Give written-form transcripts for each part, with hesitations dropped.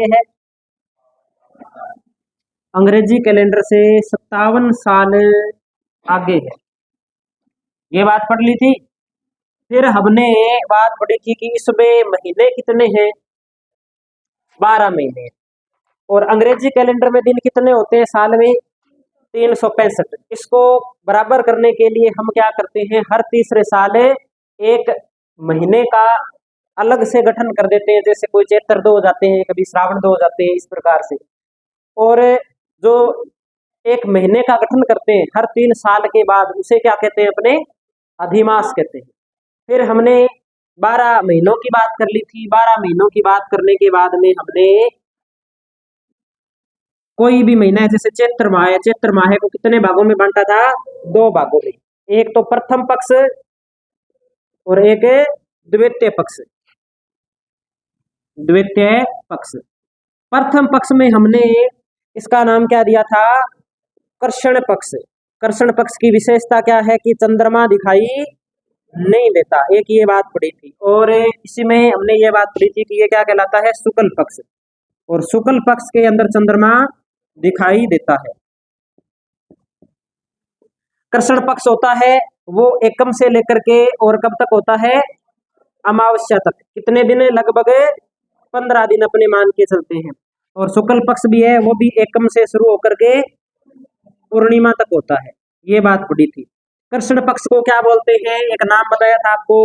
है अंग्रेजी कैलेंडर से 57 साल आगे है। ये बात पढ़ ली थी। फिर हमने बात पढ़ी थी कि इसमें महीने कितने हैं, 12 महीने। और अंग्रेजी कैलेंडर में दिन कितने होते हैं साल में, 365। इसको बराबर करने के लिए हम क्या करते हैं, हर तीसरे साल एक महीने का अलग से गठन कर देते हैं। जैसे कोई चैत्र 2 हो जाते हैं, कभी श्रावण 2 हो जाते हैं, इस प्रकार से। और जो एक महीने का गठन करते हैं हर 3 साल के बाद, उसे क्या कहते हैं, अपने अधिमास कहते हैं। फिर हमने 12 महीनों की बात कर ली थी। 12 महीनों की बात करने के बाद में हमने कोई भी महीना है, जैसे चैत्र माह है, चैत्र माह को कितने भागों में बांटा था, 2 भागों में। एक तो प्रथम पक्ष और एक द्वितीय पक्ष। द्वितीय पक्ष, प्रथम पक्ष में हमने इसका नाम क्या दिया था, कर्षण पक्ष। कर्षण पक्ष की विशेषता क्या है कि चंद्रमा दिखाई नहीं देता, एक ये बात पड़ी थी। और इसी में हमने ये बात पड़ी थी कि ये क्या कहलाता है, शुक्ल पक्ष। और शुक्ल पक्ष के अंदर चंद्रमा दिखाई देता है। कर्षण पक्ष होता है वो एकम से लेकर के और कब तक होता है, अमावस्या तक। कितने दिन, लगभग 15 दिन अपने मान के चलते हैं। और शुक्ल पक्ष भी है, वो भी एकम से शुरू होकर के पूर्णिमा तक होता है। ये बात पड़ी थी। कृष्ण पक्ष को क्या बोलते हैं, एक नाम बताया था आपको,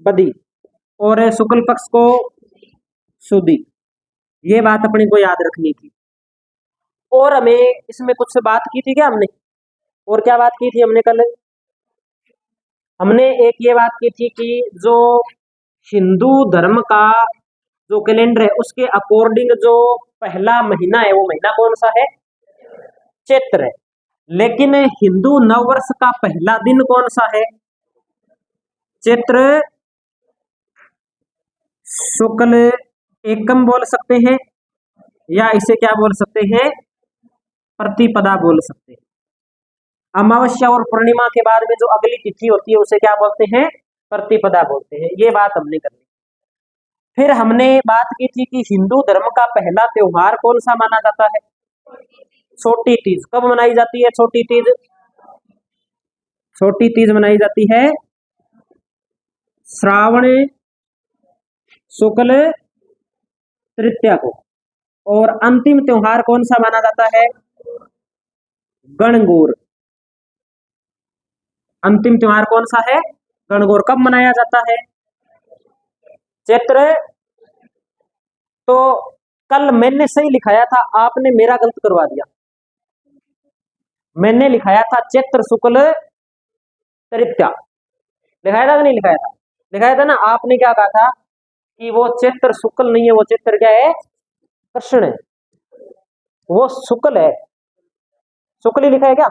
बदी। और शुक्ल पक्ष को सुदी। ये बात अपने को याद रखनी थी। और हमें इसमें कुछ बात की थी क्या हमने, और क्या बात की थी हमने कल, हमने एक ये बात की थी कि जो हिंदू धर्म का जो कैलेंडर है उसके अकॉर्डिंग जो पहला महीना है वो महीना कौन सा है, चैत्र है। लेकिन हिंदू नववर्ष का पहला दिन कौन सा है, चैत्र शुक्ल एकम बोल सकते हैं, या इसे क्या बोल सकते हैं, प्रतिपदा बोल सकते हैं। अमावस्या और पूर्णिमा के बाद में जो अगली तिथि होती है उसे क्या बोलते हैं, प्रतिपदा बोलते हैं। ये बात हमने कर ली। फिर हमने बात की थी कि हिंदू धर्म का पहला त्योहार कौन सा माना जाता है, छोटी तीज। कब मनाई जाती है छोटी तीज, छोटी तीज मनाई जाती है श्रावण शुक्ल तृतीया को। और अंतिम त्योहार कौन सा माना जाता है, गणगौर। अंतिम त्योहार कौन सा है, गणगौर। कब मनाया जाता है, चैत्र। तो कल मैंने सही लिखाया था, आपने मेरा गलत करवा दिया। मैंने लिखाया था चैत्र शुक्ल तृतीया, लिखाया था कि नहीं लिखाया था, लिखाया था ना। आपने क्या कहा था कि वो चैत्र शुक्ल नहीं है, वो चैत्र क्या है, कृष्ण है, वो शुक्ल है। शुक्ल ही लिखा है क्या,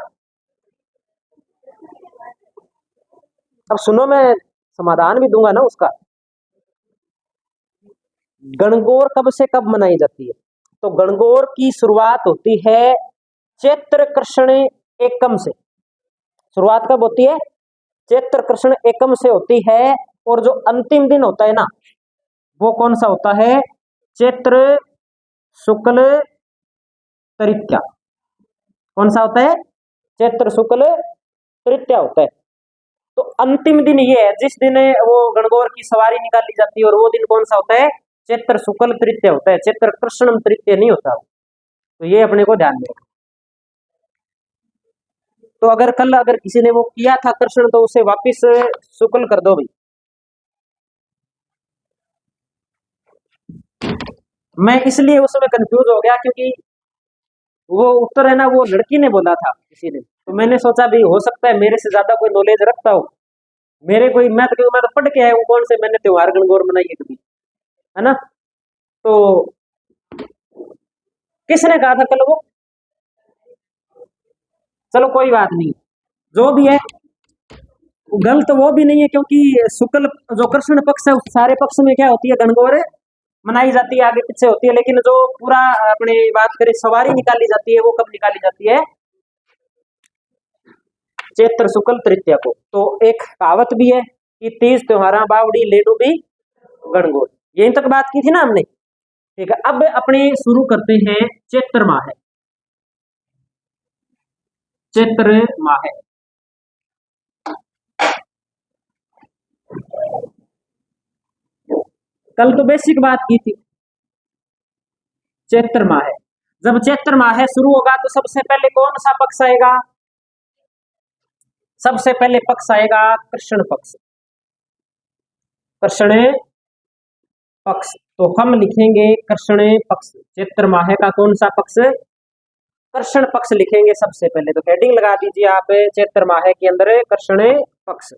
अब सुनो, मैं समाधान भी दूंगा ना उसका। गणगौर कब से कब मनाई जाती है, तो गणगौर की शुरुआत होती है चैत्र कृष्ण एकम से। शुरुआत कब होती है, चैत्र कृष्ण एकम से होती है। और जो अंतिम दिन होता है ना, वो कौन सा होता है, चैत्र शुक्ल तृतीया। कौन सा होता है, चैत्र शुक्ल तृतीया होता है। तो अंतिम दिन ये है जिस दिन वो गणगौर की सवारी निकाली जाती है, और वो दिन कौन सा होता है, चैत्र शुक्ल तृतीया होता है, चैत्र कृष्ण तृतीया नहीं होता। तो ये अपने को ध्यान में। तो अगर कल अगर किसी ने वो किया था कृष्ण, तो उसे वापिस शुक्ल कर दो भाई। मैं इसलिए उसमें कंफ्यूज हो गया क्योंकि वो उत्तर है ना, वो लड़की ने बोला था किसी ने, तो मैंने सोचा भी हो सकता है मेरे से ज्यादा कोई नॉलेज रखता हो। मेरे कोई मैं तो पढ़ के आया हूँ, कौन से मैंने त्योहार गणगौर मनाई है कभी, है ना। तो किसने कहा था कल वो, चलो कोई बात नहीं, जो भी है गलत वो भी नहीं है, क्योंकि शुक्ल जो कृष्ण पक्ष है उस सारे पक्ष में क्या होती है, गणगौर मनाई जाती है, आगे पीछे होती है। लेकिन जो पूरा अपने बात करें सवारी निकाली जाती है, वो कब निकाली जाती है, चैत्र शुक्ल तृतीया को। तो एक कहावत भी है कि तीज त्योहारा बावड़ी ले डूबी गणगौर। यहीं तक बात की थी ना हमने। ठीक है, अब अपने शुरू करते हैं चैत्र माह। चैत्र माह, कल तो बेसिक बात की थी। चैत्र माह, जब चैत्र माह शुरू होगा तो सबसे पहले कौन सा पक्ष आएगा? सबसे पहले पक्ष आएगा कृष्ण पक्ष। कृष्ण पक्ष, तो हम लिखेंगे कृष्ण पक्ष। चैत्र माह का कौन सा पक्ष? कृष्ण पक्ष लिखेंगे सबसे पहले। तो हेडिंग लगा दीजिए आप चैत्र माह के अंदर कृष्ण पक्ष।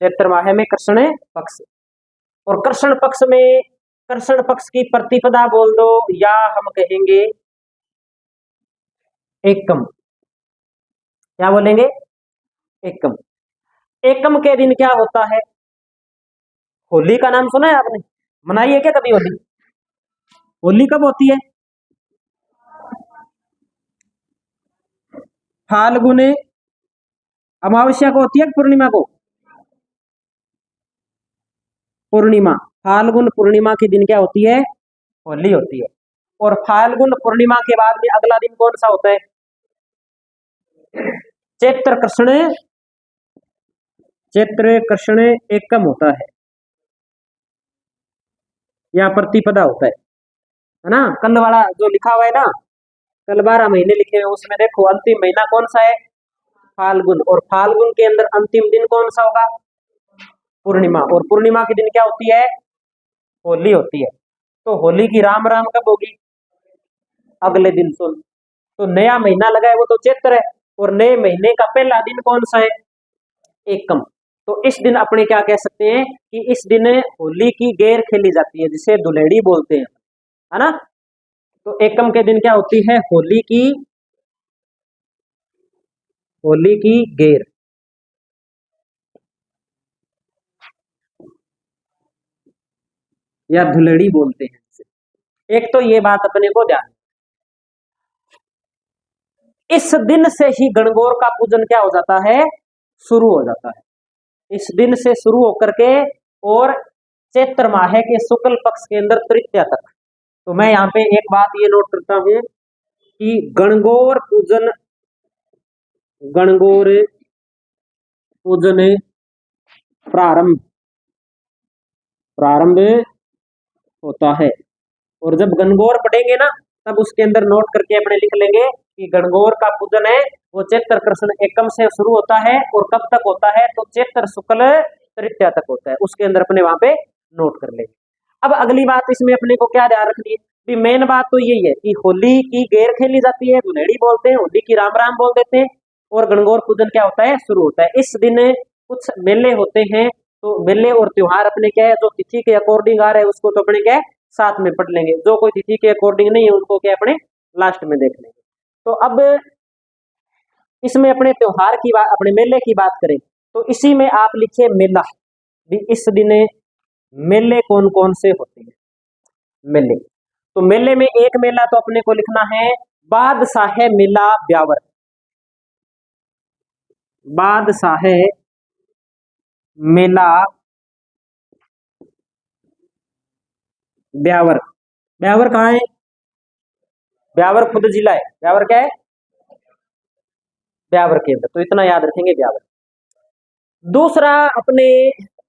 चैत्र माह में कृष्ण पक्ष, और कृष्ण पक्ष में कृष्ण पक्ष की प्रतिपदा बोल दो, या हम कहेंगे एकम। क्या बोलेंगे? एकम। एकम के दिन क्या होता है? होली का नाम सुना है आपने? मनाई है क्या कभी होली? होली कब होती है? फाल्गुन अमावस्या को होती है कि पूर्णिमा को? पूर्णिमा। फाल्गुन पूर्णिमा के दिन क्या होती है? होली होती है। और फाल्गुन पूर्णिमा के बाद में अगला दिन कौन सा होता है? चैत्र कृष्ण। चैत्र कृष्ण एकम होता है, या प्रतिपदा होता है ना? कल वाला जो लिखा हुआ है ना, कल 12 महीने लिखे हुए, उसमें देखो अंतिम महीना कौन सा है? फाल्गुन। और फाल्गुन के अंदर अंतिम दिन कौन सा होगा? पूर्णिमा। और पूर्णिमा के दिन क्या होती है? होली होती है। तो होली की राम राम कब होगी? अगले दिन सुन। तो नया महीना लगा है वो तो चैत्र है, और नए महीने का पहला दिन कौन सा है? एकम। तो इस दिन अपने क्या कह सकते हैं कि इस दिन होली की गेर खेली जाती है, जिसे दुलेड़ी बोलते हैं, है ना? तो एकम के दिन क्या होती है? होली की गेर, या धुलेड़ी बोलते हैं इसे। एक तो ये बात अपने को ध्यान, इस दिन से ही गणगौर का पूजन क्या हो जाता है? शुरू हो जाता है। इस दिन से शुरू होकर के और चैत्र माह के शुक्ल पक्ष के अंदर तृतीया तक। तो मैं यहाँ पे एक बात ये नोट करता हूं कि गणगौर पूजन, गणगौर पूजन प्रारंभ प्रारंभ होता है। और जब गणगौर पढ़ेंगे ना, तब उसके अंदर नोट करके अपने लिख लेंगे कि गणगौर का पूजन है वो चैत्र कृष्ण एकम से शुरू होता है, और कब तक होता है? तो चैत्र शुक्ल तृतीया तक होता है। उसके अंदर अपने वहां पे नोट कर लेंगे। अब अगली बात इसमें अपने को क्या ध्यान रखनी है? मेन बात तो यही है कि होली की गेर खेली जाती है, धुलेड़ी बोलते हैं, होली की राम राम बोल देते हैं, और गणगौर पूजन क्या होता है? शुरू होता है। इस दिन कुछ मेले होते हैं, तो मेले और त्योहार अपने क्या है, जो तिथि के अकॉर्डिंग आ रहे हैं उसको तो अपने क्या है साथ में पढ़ लेंगे, जो कोई तिथि के अकॉर्डिंग नहीं है उनको क्या अपने लास्ट में देख लेंगे। तो अब इसमें अपने त्योहार की बात, अपने मेले की बात करें, तो इसी में आप लिखिए मेला। भी इस दिन मेले कौन कौन से होते हैं? मेले, तो मेले में एक मेला तो अपने को लिखना है बादशाह मेला ब्यावर। बादशाह मेला ब्यावर। ब्यावर कहाँ है? ब्यावर खुद जिला है। ब्यावर क्या है? ब्यावर केंद्र। तो इतना याद रखेंगे ब्यावर। दूसरा अपने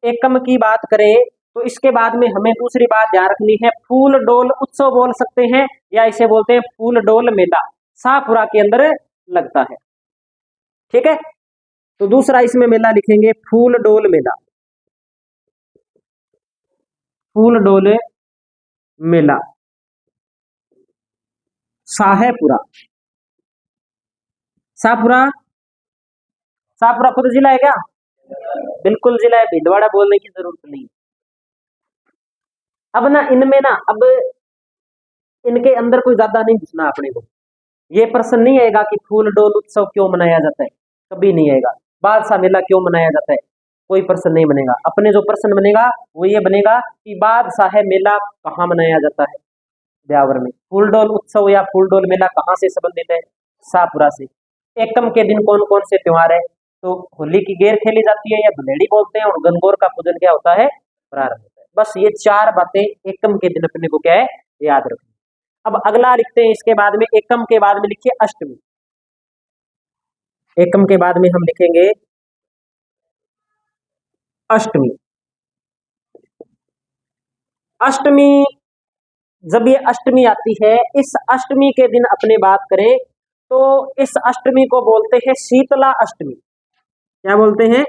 एकम की बात करें, तो इसके बाद में हमें दूसरी बात ध्यान रखनी है, फूल डोल उत्सव बोल सकते हैं, या इसे बोलते हैं फूल डोल मेला, शाहपुरा के अंदर लगता है। ठीक है, तो दूसरा इसमें मेला लिखेंगे फूल डोल मेला। फूल डोल मेला शाहपुरा। शाहपुरा, शाहपुरा खुद जिला है क्या? बिल्कुल जिला है, भीलवाड़ा बोलने की जरूरत नहीं। अब ना इनमें ना, अब इनके अंदर कोई ज्यादा नहीं घुसना अपने को। ये प्रश्न नहीं आएगा कि फूल डोल उत्सव क्यों मनाया जाता है, कभी नहीं आएगा। बादशाह मेला क्यों मनाया जाता है, कोई प्रश्न नहीं बनेगा। अपने जो प्रश्न बनेगा वो ये बनेगा कि बादशाह मेला कहाँ मनाया जाता है? ब्यावर में। फूल डोल उत्सव या फूल डोल मेला कहाँ से संबंधित है? शाहपुरा से। एकम के दिन कौन कौन से त्योहार है? तो होली की गेर खेली जाती है या धुलेड़ी बोलते हैं, और गणगौर का पूजन क्या होता है, प्रारंभ होता है। बस ये चार बातें एकम के दिन अपने को क्या है, याद रखनी। अब अगला लिखते हैं, इसके बाद में एकम के बाद में लिखिए अष्टमी। एकम के बाद में हम लिखेंगे अष्टमी। अष्टमी, जब ये अष्टमी आती है, इस अष्टमी के दिन अपने बात करें तो इस अष्टमी को बोलते हैं शीतला अष्टमी। क्या बोलते हैं,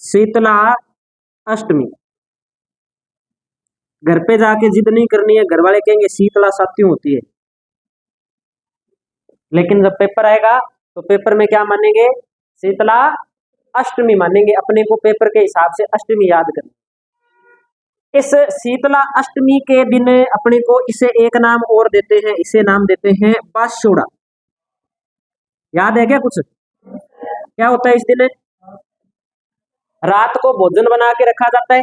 शीतला अष्टमी। घर पे जाके जिद नहीं करनी है, घर वाले कहेंगे शीतला सात्यों होती है, लेकिन जब पेपर आएगा तो पेपर में क्या मानेंगे, शीतला अष्टमी मानेंगे। अपने को पेपर के हिसाब से अष्टमी याद करनी। इस शीतला अष्टमी के दिन अपने को इसे एक नाम और देते हैं, इसे नाम देते हैं बासुड़ा। याद है क्या कुछ, क्या होता है इस दिन, रात को भोजन बना के रखा जाता है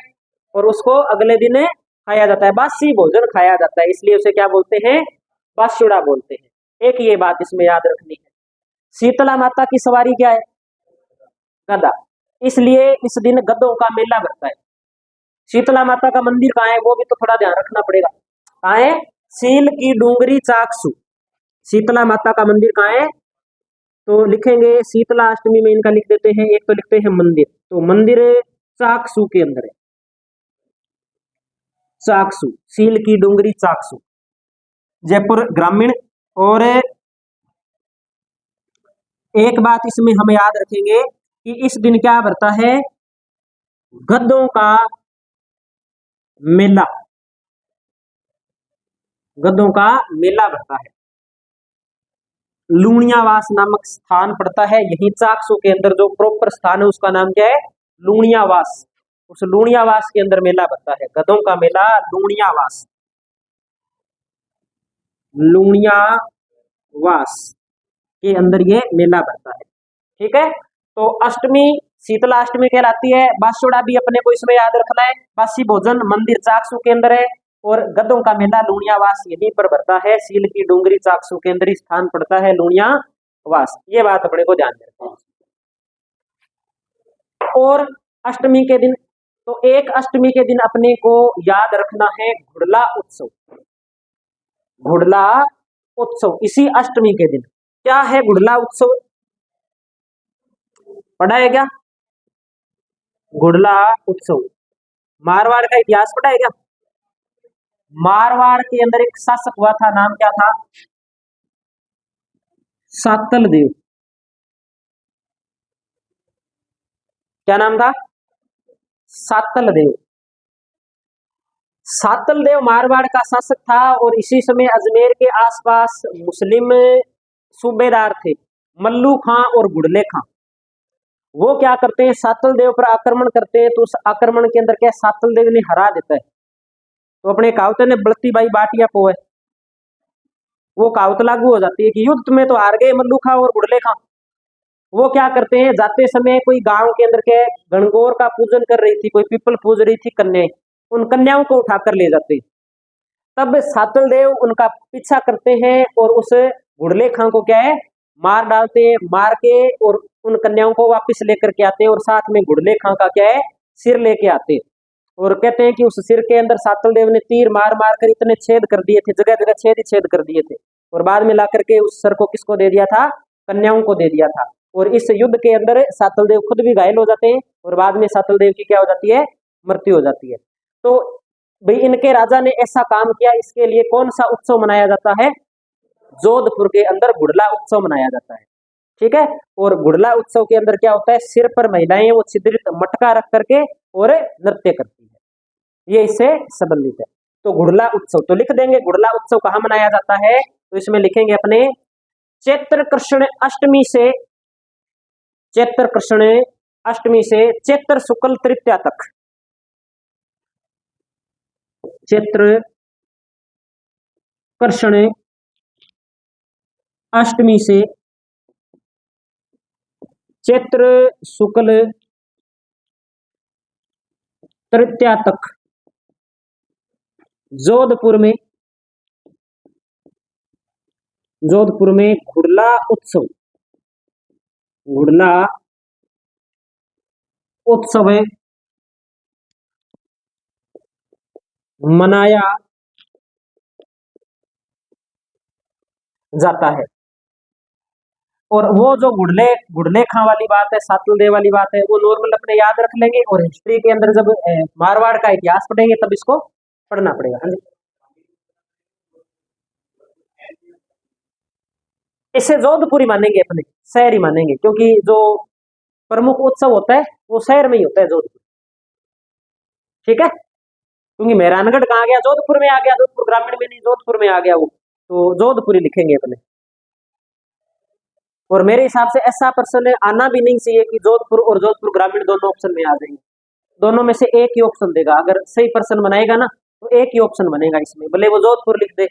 और उसको अगले दिन खाया जाता है, बासी भोजन खाया जाता है, इसलिए उसे क्या बोलते हैं, बासुड़ा बोलते हैं। एक ये बात इसमें याद रखनी है। शीतला माता की सवारी क्या है, गधा, इसलिए इस दिन गधों का मेला लगता है। शीतला माता का मंदिर कहाँ है, वो भी तो थोड़ा ध्यान रखना पड़ेगा। कहाँ है, सील की डूंगरी चाकसू। शीतला माता का मंदिर कहाँ है, तो लिखेंगे शीतला अष्टमी में इनका लिख देते हैं, एक तो लिखते हैं मंदिर, तो मंदिर चाकसू के अंदर है, चाकसू, सील की डूंगरी चाकसू, जयपुर ग्रामीण। और एक बात इसमें हम याद रखेंगे कि इस दिन क्या बढ़ता है, गधों का मेला, गधों का मेला बढ़ता है। लूणियावास नामक स्थान पड़ता है यही चाकसू के अंदर, जो प्रॉपर स्थान है उसका नाम क्या है, लूणियावास। उस लूणियावास के अंदर मेला बढ़ता है, गधों का मेला लूणियावास, लूणियावास के अंदर ये मेला बढ़ता है। ठीक है, तो अष्टमी शीतला अष्टमी कहलाती है। बासुड़ा भी अपने को इसमें याद रखना है, बासी भोजन मंदिर चाकसू के अंदर है, और गधों का मेला लूणियावास यहीं पर बढ़ता है, सील की डूंगरी चाकसू के अंदर ही स्थान पड़ता है लूणियावास। ये बात अपने को ध्यान रखना है। और अष्टमी के दिन, तो एक अष्टमी के दिन अपने को याद रखना है घुड़ला उत्सव। घुड़ला उत्सव इसी अष्टमी के दिन। क्या है घुड़ला उत्सव, पढ़ा है क्या, घुड़ला उत्सव, मारवाड़ का इतिहास पढ़ा है क्या, मारवाड़ के अंदर एक शासक हुआ था, नाम क्या था, सातल देव। क्या नाम था, सातल देव। सातल देव मारवाड़ का शासक था, और इसी समय अजमेर के आसपास मुस्लिम सूबेदार थे, मल्लू खां और गुड़ले खां। वो क्या करते हैं, सातल देव पर आक्रमण करते हैं, तो उस आक्रमण के अंदर क्या सातल देव ने हरा देता है। तो अपने कहावत ने बलती बाई बाटिया को है, वो कहावत लागू हो जाती है कि युद्ध में तो हार गए मल्लू खां और गुड़ले खां। वो क्या करते हैं, जाते समय कोई गांव के अंदर के गणगौर का पूजन कर रही थी, कोई पीपल पूज रही थी कन्याएं, उन कन्याओं को उठाकर ले जाते। तब सातल देव उनका पीछा करते हैं और उस गुड़ले खां को क्या है, मार डालते हैं, मार के और उन कन्याओं को वापस लेकर के आते हैं, और साथ में गुड़ले खां का क्या है, सिर लेके आते हैं। और कहते हैं कि उस सिर के अंदर सातल देव ने तीर मार मार कर इतने छेद कर दिए थे, जगह जगह छेद ही छेद कर दिए थे, और बाद में ला करके उस सर को किसको दे दिया था, कन्याओं को दे दिया था। और इस युद्ध के अंदर सातल देव खुद भी घायल हो जाते हैं, और बाद में सातल देव की क्या हो जाती है, मृत्यु हो जाती है। तो भाई इनके राजा ने ऐसा काम किया, इसके लिए कौन सा उत्सव मनाया जाता है, जोधपुर के अंदर घुड़ला उत्सव मनाया जाता है। ठीक है, और घुड़ला उत्सव के अंदर क्या होता है, सिर पर महिलाएं वो छिद्रित मटका रख करके और नृत्य करती है, ये इससे संबंधित है। तो घुड़ला उत्सव तो लिख देंगे, घुड़ला उत्सव कहाँ मनाया जाता है, तो इसमें लिखेंगे अपने चैत्र कृष्ण अष्टमी से, चैत्र कृष्ण अष्टमी से चैत्र शुक्ल तृतीया तक, चैत्र कृष्ण अष्टमी से चैत्र शुक्ल तृतीया तक जोधपुर में, जोधपुर में घुड़ला उत्सव घुड़ला उत्सव मनाया जाता है। और वो जो घुड़ले घुड़ले खां वाली बात है, सातल देव वाली बात है, वो नॉर्मल अपने याद रख लेंगे, और हिस्ट्री के अंदर जब मारवाड़ का इतिहास पढ़ेंगे तब इसको पढ़ना पड़ेगा। हाँ जी, इसे जोधपुरी मानेंगे, अपने शहर ही मानेंगे, क्योंकि जो प्रमुख उत्सव होता है वो शहर में ही होता है, जोधपुर। ठीक है, क्योंकि मेहरानगढ़ कहाँ गया, जोधपुर में आ गया, जोधपुर ग्रामीण में नहीं, जोधपुर में आ गया वो, तो जोधपुरी लिखेंगे अपने। और मेरे हिसाब से ऐसा प्रश्न आना भी नहीं चाहिए कि जोधपुर और जोधपुर ग्रामीण दोनों ऑप्शन में आ जाएंगे, दोनों में से एक ही ऑप्शन देगा। अगर सही प्रश्न बनाएगा ना तो एक ही ऑप्शन बनेगा इसमें, भले वो जोधपुर लिख दे,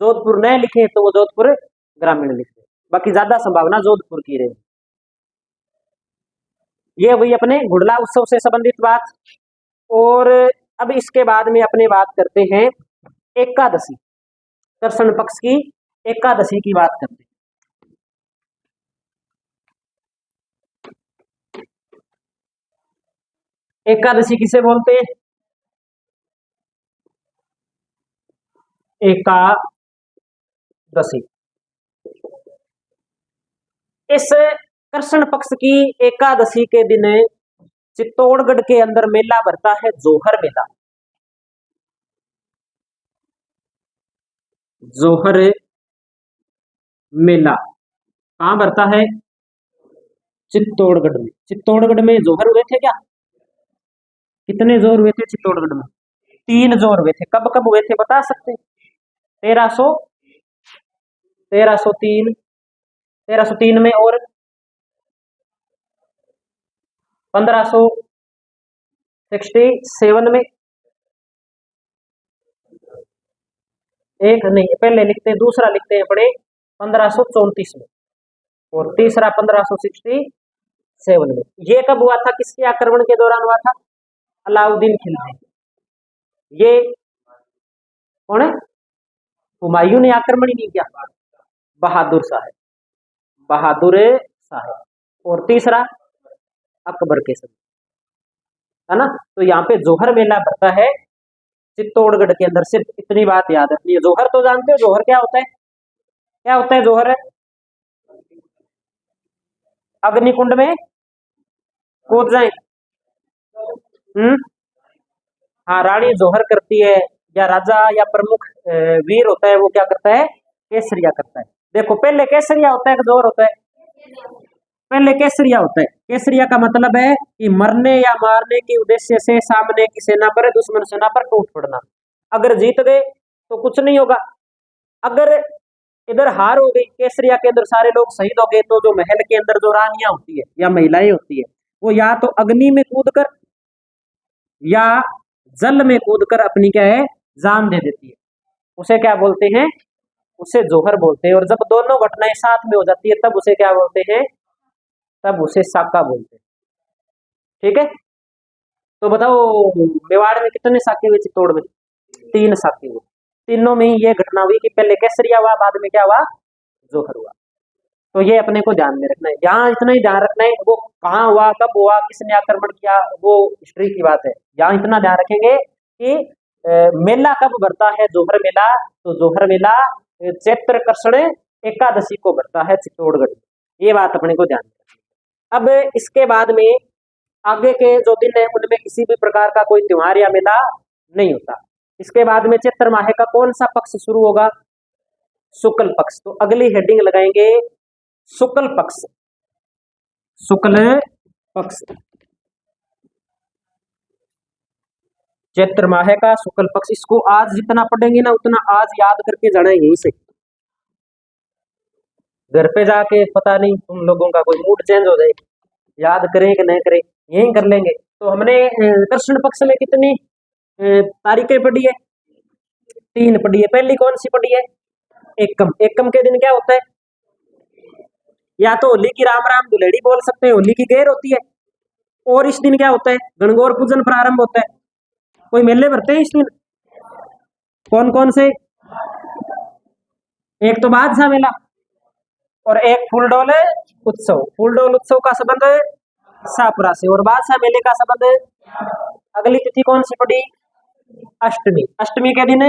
जोधपुर न लिखे तो वो जोधपुर ग्रामीण लिख दे, बाकी ज्यादा संभावना जोधपुर की रहेगी। ये वही अपने घुड़ला उत्सव से संबंधित बात। और अब इसके बाद में अपने बात करते हैं एकादशी, कृष्ण पक्ष की एकादशी की बात करते हैं। एकादशी किसे बोलते हैं? एकादशी। इस कृष्ण पक्ष की एकादशी के दिन चित्तौड़गढ़ के अंदर मेला भरता है, जोहर मेला। जोहर मेला कहां भरता है? चित्तौड़गढ़ में। चित्तौड़गढ़ में जोहर हुए थे क्या? कितने जोर हुए थे चित्तौड़गढ़ में? 3 जोर हुए थे। कब कब हुए थे बता सकते? 1300 1303 1303 में, और 1567 में। एक नहीं, पहले लिखते हैं, दूसरा लिखते हैं अपने 1534 में, और तीसरा 1567 में। ये कब हुआ था, किसके आक्रमण के दौरान हुआ था? अलाउद्दीन खिलजी। ये कौन है? हुमायूं ने आक्रमण ही नहीं किया, बहादुर साहब, बहादुर साहब। और तीसरा अकबर के समय, है ना। तो यहाँ पे जोहर मेला भरता है चित्तौड़गढ़ के अंदर। सिर्फ इतनी बात याद रखनी है। जोहर तो जानते हो, जोहर क्या होता है? क्या होता है जोहर? अग्निकुंड में कूद जाए। हाँ, रानी जोहर करती है, या राजा या प्रमुख वीर होता है, वो क्या करता है? केसरिया करता है। देखो, पहले केसरिया होता है कि जोहर होता है? पहले केसरिया होता है। केसरिया का मतलब है कि मरने या मारने के उद्देश्य से सामने की सेना पर, दुश्मन सेना पर टूट पड़ना। अगर जीत गए तो कुछ नहीं होगा, अगर इधर हार हो गई, केसरिया के अंदर सारे लोग शहीद हो गए, तो जो महल के अंदर जो रानियां होती है या महिलाएं होती है, वो या तो अग्नि में कूद कर या जल में कूदकर अपनी क्या है, जान दे देती है। उसे क्या बोलते हैं? उसे जोहर बोलते हैं। और जब दोनों घटनाएं साथ में हो जाती है तब उसे क्या बोलते हैं? तब उसे साका बोलते हैं। ठीक है, तो बताओ मेवाड़ में कितने साके हुए, चित्तौड़ में? 3 साके हुए। तीनों में ही ये घटना हुई कि पहले केसरिया हुआ, बाद में क्या हुआ? जोहर हुआ। तो ये अपने को ध्यान में रखना है। यहाँ इतना ही ध्यान रखना है, वो कहाँ हुआ, कब हुआ, किसने आक्रमण किया, वो हिस्ट्री की बात है। यहाँ इतना ध्यान रखेंगे कि मेला कब भरता है, जोहर मेला। तो जोहर मेला चैत्र कृष्ण एकादशी को भरता है चित्तौड़गढ़। ये बात अपने को ध्यान में रखनी है। अब इसके बाद में आगे के जो दिन है उनमें किसी भी प्रकार का कोई त्योहार या मेला नहीं होता। इसके बाद में चैत्र माह का कौन सा पक्ष शुरू होगा? शुक्ल पक्ष। तो अगली हेडिंग लगाएंगे शुक्ल पक्ष। शुक्ल पक्ष, चैत्र माह का शुक्ल पक्ष। इसको आज जितना पढ़ेंगे ना उतना आज याद करके जाना है यहीं से। घर पे जाके पता नहीं तुम लोगों का कोई मूड चेंज हो जाए, याद करें कि नहीं करें, यहीं कर लेंगे। तो हमने कृष्ण पक्ष में कितनी तारीखें पढ़ी है? 3 पढ़ी है। पहली कौन सी पढ़ी है? एकम। एकम के दिन क्या होता है? या तो होली की राम राम दुलेड़ी बोल सकते हैं, होली की गेर होती है। और इस दिन क्या होता है? गणगौर पूजन प्रारंभ होता है। कोई मेले भरते हैं इस दिन? कौन कौन से? एक तो बादशाह मेला, और एक फूलडोल उत्सव। फूलडोल उत्सव का संबंध शाहपुरा से, और बादशाह मेले का संबंध, अगली तिथि कौन सी पड़ी? अष्टमी। अष्टमी के दिन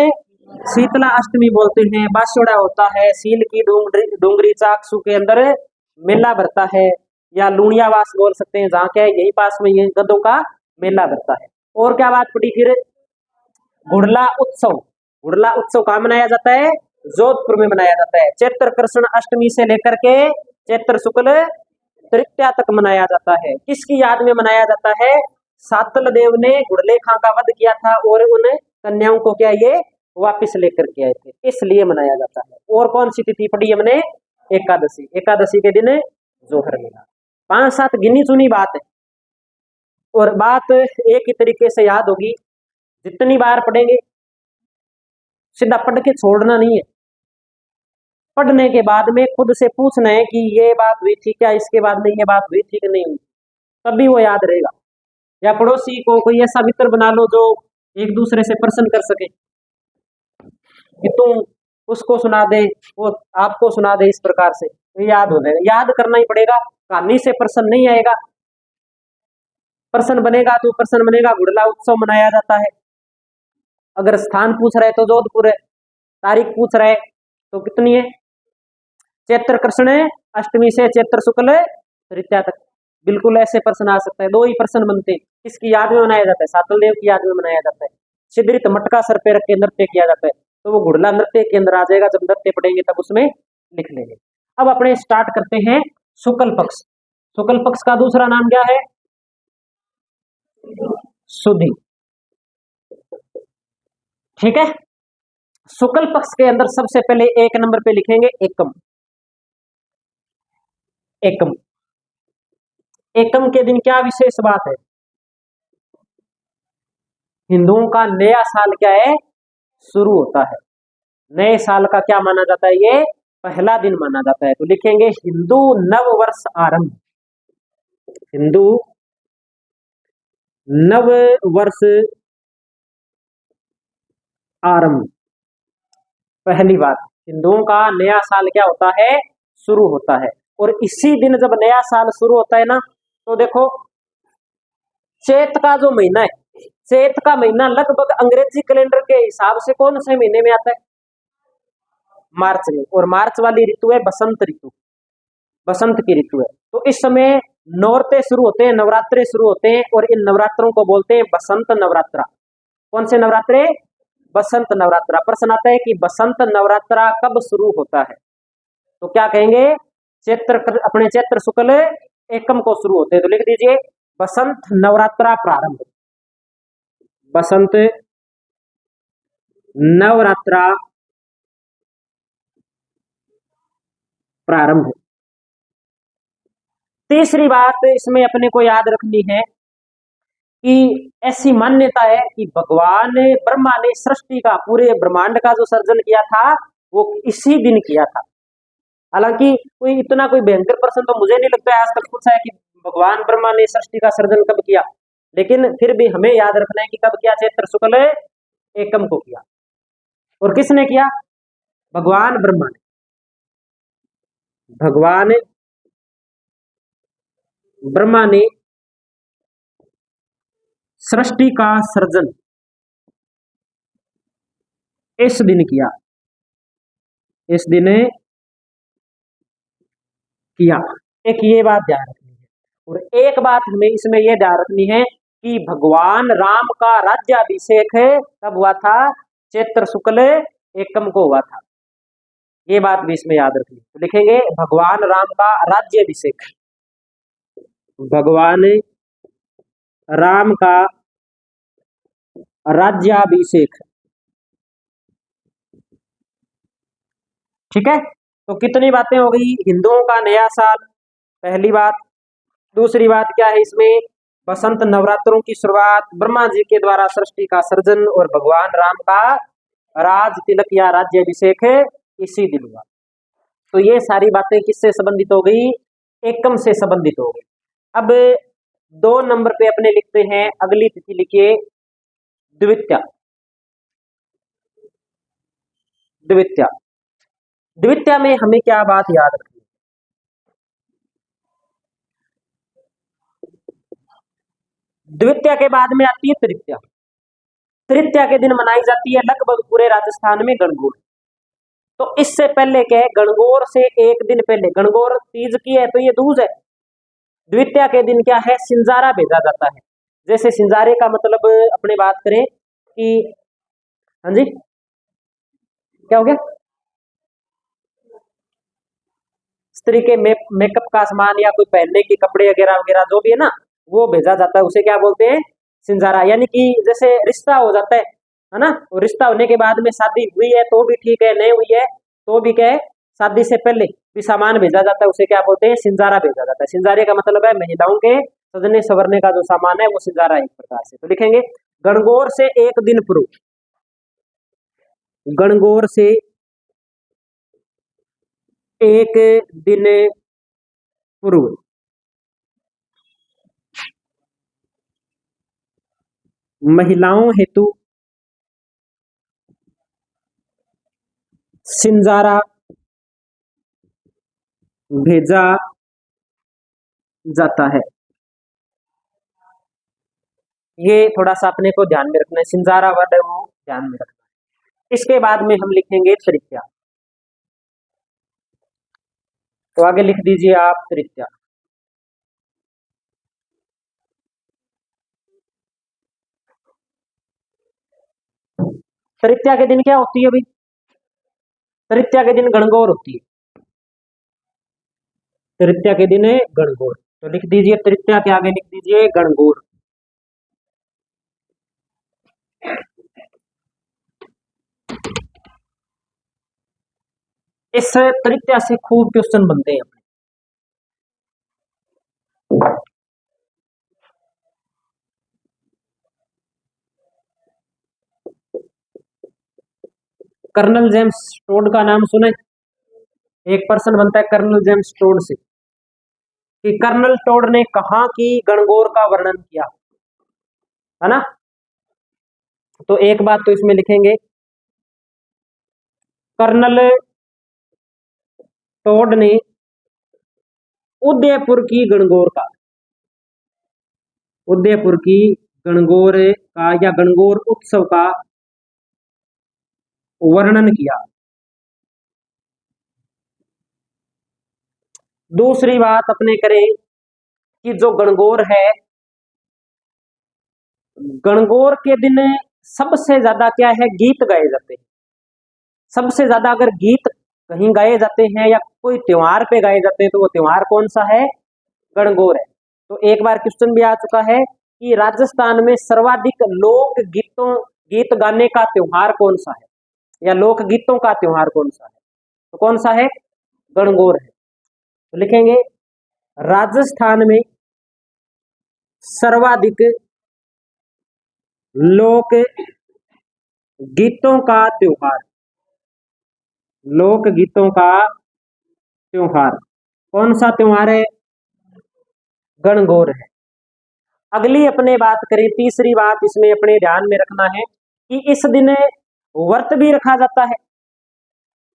शीतला अष्टमी बोलते हैं। बांसुड़ा होता है, सील की डूंगरी चाकसू के अंदर मेला भरता है, या लूणियावास बोल सकते हैं, जहाँ क्या है यही पास में ये गधों का मेला भरता है। और क्या बात पड़ी फिर? घुड़ला उत्सव। घुड़ला उत्सव कहाँ मनाया जाता है? जोधपुर में मनाया जाता है। चैत्र कृष्ण अष्टमी से लेकर के चैत्र शुक्ल तृतीया तक मनाया जाता है। किसकी याद में मनाया जाता है? सातल देव ने घुड़ले खां का वध किया था और उन कन्याओं को क्या ये वापिस लेकर के आए थे, इसलिए मनाया जाता है। और कौन सी तिथि पड़ी हमने? एकादशी। एकादशी के दिन जोहर मेला। 5-7 गिनी चुनी बात है, और बात एक ही तरीके से याद होगी। जितनी बार पढ़ेंगे, सीधा पढ़ के छोड़ना नहीं है। पढ़ने के बाद में खुद से पूछना है कि ये बात हुई थी क्या, इसके बाद में ये बात हुई थी कि नहीं हुई, तभी वो याद रहेगा। या पड़ोसी को कोई ऐसा मित्र बना लो जो एक दूसरे से प्रश्न कर सके, कि तुम उसको सुना दे, वो आपको सुना दे, इस प्रकार से तो याद हो जाएगा। याद करना ही पड़ेगा, कहानी से प्रश्न नहीं आएगा। प्रश्न बनेगा तो प्रश्न बनेगा। घुड़ला उत्सव मनाया जाता है। अगर स्थान पूछ रहे तो जोधपुर है, तारीख पूछ रहे तो कितनी है? चैत्र कृष्ण अष्टमी से चैत्र शुक्ल तृतीया तक। बिल्कुल ऐसे प्रश्न आ सकता है। 2 ही प्रश्न बनते हैं। किसकी याद में मनाया जाता है? सातल देव की याद में मनाया जाता है। सिद्धरित मटका सर पे रख के नृत्य किया जाता है, तो वो घुड़ला नृत्य के अंदर आ जाएगा। जब नृत्य पढ़ेंगे तब उसमें लिख लेंगे। अब अपने स्टार्ट करते हैं शुक्ल पक्ष। शुक्ल पक्ष का दूसरा नाम क्या है? सुधी। ठीक है। शुक्ल पक्ष के अंदर सबसे पहले 1 नंबर पे लिखेंगे एकम। एकम। एकम के दिन क्या विशेष बात है? हिंदुओं का नया साल क्या है? शुरू होता है। नए साल का क्या माना जाता है? ये पहला दिन माना जाता है। तो लिखेंगे हिंदू नव वर्ष आरंभ। हिंदू नव वर्ष आरंभ। पहली बात, हिंदुओं का नया साल क्या होता है? शुरू होता है। और इसी दिन जब नया साल शुरू होता है ना, तो देखो चैत का जो महीना है, चैत का महीना लगभग अंग्रेजी कैलेंडर के हिसाब से कौन से महीने में आता है? मार्च में। और मार्च वाली ऋतु है बसंत ऋतु। बसंत की ऋतु है। तो इस समय नौरते शुरू होते हैं, नवरात्रे शुरू होते हैं, और इन नवरात्रों को बोलते हैं बसंत नवरात्रा। कौन से नवरात्रे? बसंत नवरात्रा। प्रश्न आता है कि बसंत नवरात्रा कब शुरू होता है? तो क्या कहेंगे? अपने चैत्र शुक्ल एकम को शुरू होते हैं। तो लिख दीजिए बसंत नवरात्रा प्रारंभ। बसंत नवरात्रा प्रारंभ। तीसरी बात इसमें अपने को याद रखनी है कि ऐसी मान्यता है कि भगवान ब्रह्मा ने सृष्टि का, पूरे ब्रह्मांड का जो सर्जन किया था वो इसी दिन किया था। हालांकि कोई इतना कोई भयंकर प्रश्न तो मुझे नहीं लगता है आज तक पूछा है कि भगवान ब्रह्मा ने सृष्टि का सर्जन कब किया, लेकिन फिर भी हमें याद रखना है कि कब किया? चैत्र शुक्ल एकम को किया। और किसने किया? भगवान ब्रह्मा ने। भगवान ब्रह्मा ने सृष्टि का सर्जन इस दिन किया। इस दिन किया। एक ये बात ध्यान रखनी है। और एक बात हमें इसमें यह ध्यान रखनी है कि भगवान राम का राज्याभिषेक कब हुआ था? चैत्र शुक्ल एकम को हुआ था। ये बात भी इसमें याद रखनी है। तो लिखेंगे भगवान राम का राज्याभिषेक। भगवान राम का राज्याभिषेक। ठीक है। तो कितनी बातें हो गई? हिंदुओं का नया साल पहली बात। दूसरी बात क्या है इसमें? बसंत नवरात्रों की शुरुआत, ब्रह्मा जी के द्वारा सृष्टि का सर्जन, और भगवान राम का राज तिलक या राज्याभिषेक इसी दिन हुआ। तो ये सारी बातें किससे संबंधित हो गई? एकम से संबंधित हो गई। अब 2 नंबर पे अपने लिखते हैं, अगली तिथि लिखिए द्वितीया। द्वितीया। द्वितीया में हमें क्या बात याद रखनी है? द्वितीया के बाद में आती है तृतीया। तृतीया के दिन मनाई जाती है लगभग पूरे राजस्थान में गणगौर। तो इससे पहले क्या है, गणगौर से एक दिन पहले, गणगौर तीज की है तो ये दूज है। द्वितीया के दिन क्या है, सिंजारा भेजा जाता है। जैसे सिंजारे का मतलब अपने बात करें कि, हाँ जी क्या हो गया, स्त्री के मेकअप का सामान या कोई पहनने के कपड़े वगैरह वगैरह जो भी है ना, वो भेजा जाता है, उसे क्या बोलते हैं, सिंजारा। यानी कि जैसे रिश्ता हो जाता है ना, और रिश्ता होने के बाद में शादी हुई है तो भी ठीक है, नहीं हुई है तो भी क्या है, शादी से पहले भी सामान भेजा जाता है, उसे क्या बोलते हैं, सिंजारा भेजा जाता है। सिंजारे का मतलब है महिलाओं के सजने संवरने का जो सामान है वो सिंजारा है एक प्रकार से। तो लिखेंगे गणगौर से एक दिन पूर्व, गणगौर से एक दिन पूर्व महिलाओं हेतु सिंजारा भेजा जाता है। ये थोड़ा सा अपने को ध्यान में रखना है, सिंजारा वर्ड है वो ध्यान में रखना है। इसके बाद में हम लिखेंगे तृतीया। तो आगे लिख दीजिए आप तृतीया। तृतीया के दिन क्या होती है भाई, तृतीया के दिन गणगौर होती है। तृतीया के दिन है गणगौर, तो लिख दीजिए तृतीया के आगे लिख दीजिए गणगौर। इस तृतीया से खूब क्वेश्चन बनते हैं। कर्नल जेम्स टोड का नाम सुने, एक पर्सन बनता है कर्नल जेम्स टोड से, कि कर्नल टोड ने कहा कि गणगौर का वर्णन किया है ना। तो एक बात तो इसमें लिखेंगे, कर्नल टोड ने उदयपुर की गणगौर का, उदयपुर की गणगौर का या गणगौर उत्सव का वर्णन किया। दूसरी बात अपने करें कि जो गणगौर है, गणगौर के दिन सबसे ज्यादा क्या है, गीत गाए जाते हैं। सबसे ज्यादा अगर गीत कहीं गाए जाते हैं या कोई त्योहार पे गाए जाते हैं तो वो त्योहार कौन सा है, गणगौर है। तो एक बार क्वेश्चन भी आ चुका है कि राजस्थान में सर्वाधिक लोक गीतों गीत गाने का त्योहार कौन सा है, या लोक गीतों का त्योहार कौन सा है, तो कौन सा है, गणगौर है। तो लिखेंगे राजस्थान में सर्वाधिक लोक गीतों का त्योहार, लोक गीतों का त्योहार कौन सा त्योहार है, गणगौर है। अगली अपने बात करें, तीसरी बात इसमें अपने ध्यान में रखना है कि इस दिन व्रत भी रखा जाता है।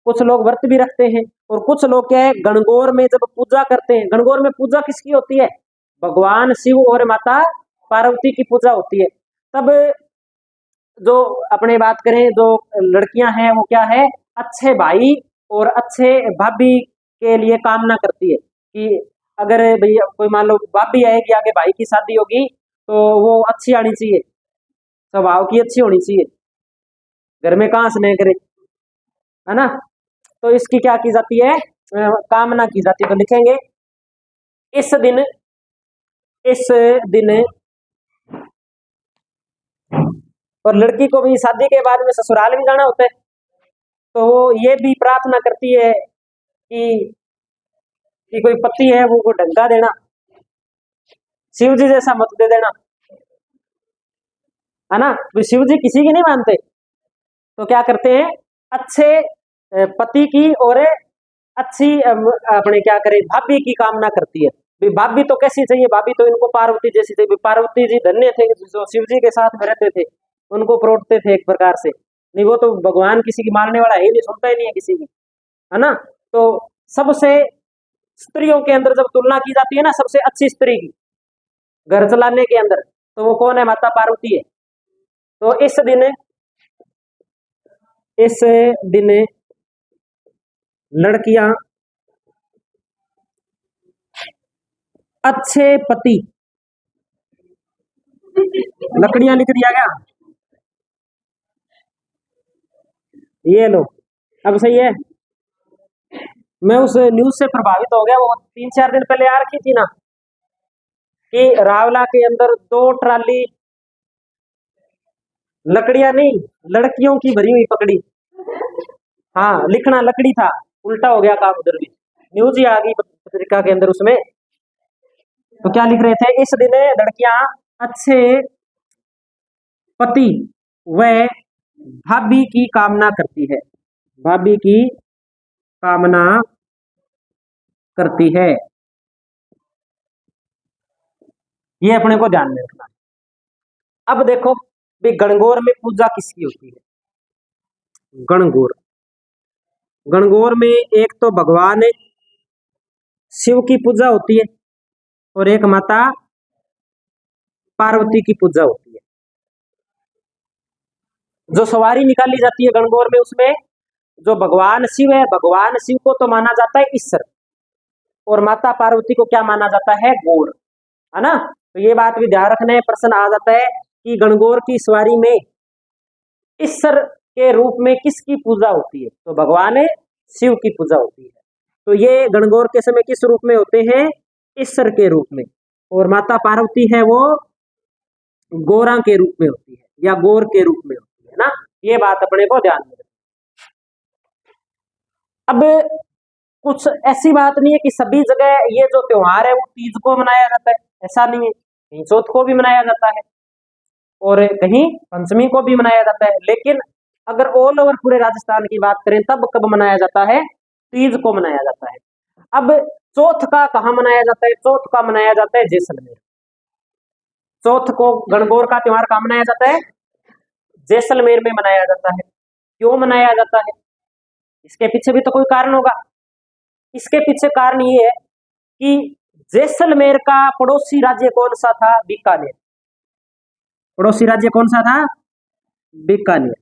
कुछ लोग व्रत भी रखते हैं और कुछ लोग क्या है, गणगौर में जब पूजा करते हैं, गणगौर में पूजा किसकी होती है, भगवान शिव और माता पार्वती की पूजा होती है। तब जो अपने बात करें, जो लड़कियां हैं वो क्या है, अच्छे भाई और अच्छे भाभी के लिए कामना करती है कि अगर भैया कोई मान लो भाभी आएगी आगे, भाई की शादी होगी तो वो अच्छी आनी चाहिए, स्वभाव की अच्छी होनी चाहिए, घर में कहाँ स्नेह करे, है ना। तो इसकी क्या की जाती है, कामना की जाती है। तो लिखेंगे इस दिन, इस दिन, और लड़की को भी शादी के बाद में ससुराल भी जाना होता है, तो वो ये भी प्रार्थना करती है कि कोई पति है वो ढंग का देना, शिव जी जैसा मत दे देना, है ना। तो शिव जी किसी की नहीं मानते, तो क्या करते हैं, अच्छे पति की और अच्छी अपने क्या करें, भाभी की कामना करती है। भाभी तो कैसी चाहिए, भाभी तो इनको पार्वती जैसी चाहिए। पार्वती जी धन्य थे जो शिव जी के साथ में रहते थे, उनको प्रोटते थे एक प्रकार से। नहीं वो तो भगवान किसी की मानने वाला है ही नहीं, सुनता ही नहीं है किसी की, है ना। तो सबसे स्त्रियों के अंदर जब तुलना की जाती है ना, सबसे अच्छी स्त्री की घर चलाने के अंदर, तो वो कौन है? माता पार्वती है। तो इस दिन लड़कियां अच्छे पति, लकड़ियां लिख दिया गया, ये लो। अब सही है। मैं उस न्यूज से प्रभावित हो गया, वो 3-4 दिन पहले आ रखी थी ना कि रावला के अंदर 2 ट्राली लकड़ियां नहीं, लड़कियों की भरी हुई पकड़ी। हाँ, लिखना लकड़ी था, उल्टा हो गया काम, उधर भी न्यूज ही आ गई पत्रिका के अंदर उसमें। तो क्या लिख रहे थे? इस दिन लड़कियां अच्छे पति व भाभी की कामना करती है, भाभी की कामना करती है। ये अपने को ध्यान में रखना है। अब देखो भी गणगौर में पूजा किसकी होती है? गणगौर, गणगौर में एक तो भगवान शिव की पूजा होती है और एक माता पार्वती की पूजा होती है। जो सवारी निकाली जाती है गणगौर में, उसमें जो भगवान शिव है, भगवान शिव को तो माना जाता है ईश्वर, और माता पार्वती को क्या माना जाता है? गौर, है ना। तो ये बात भी ध्यान रखना है, प्रश्न आ जाता है कि गणगौर की सवारी में ईश्वर के रूप में किसकी पूजा होती है? तो भगवान शिव की पूजा होती है। तो ये गणगौर के समय किस रूप में होते हैं? ईश्वर के रूप में। और माता पार्वती है वो गोरा के रूप में होती है या गौर के रूप में होती है ना। ये बात अपने को ध्यान में। अब कुछ ऐसी बात नहीं है कि सभी जगह ये जो त्योहार है वो तीज को मनाया जाता है, ऐसा नहीं है। कहीं चौथ को भी मनाया जाता है और कहीं पंचमी को भी मनाया जाता है, लेकिन अगर ऑल ओवर पूरे राजस्थान की बात करें तब कब मनाया जाता है? तीज को मनाया जाता है। अब चौथ का कहाँ मनाया जाता है? चौथ का मनाया जाता है जैसलमेर। चौथ को गणगौर का त्योहार कहाँ मनाया जाता है? जैसलमेर में मनाया जाता है। क्यों मनाया जाता है? इसके पीछे भी तो कोई कारण होगा। इसके पीछे कारण ये है कि जैसलमेर का पड़ोसी राज्य कौन सा था? बीकानेर। पड़ोसी राज्य कौन सा था? बीकानेर।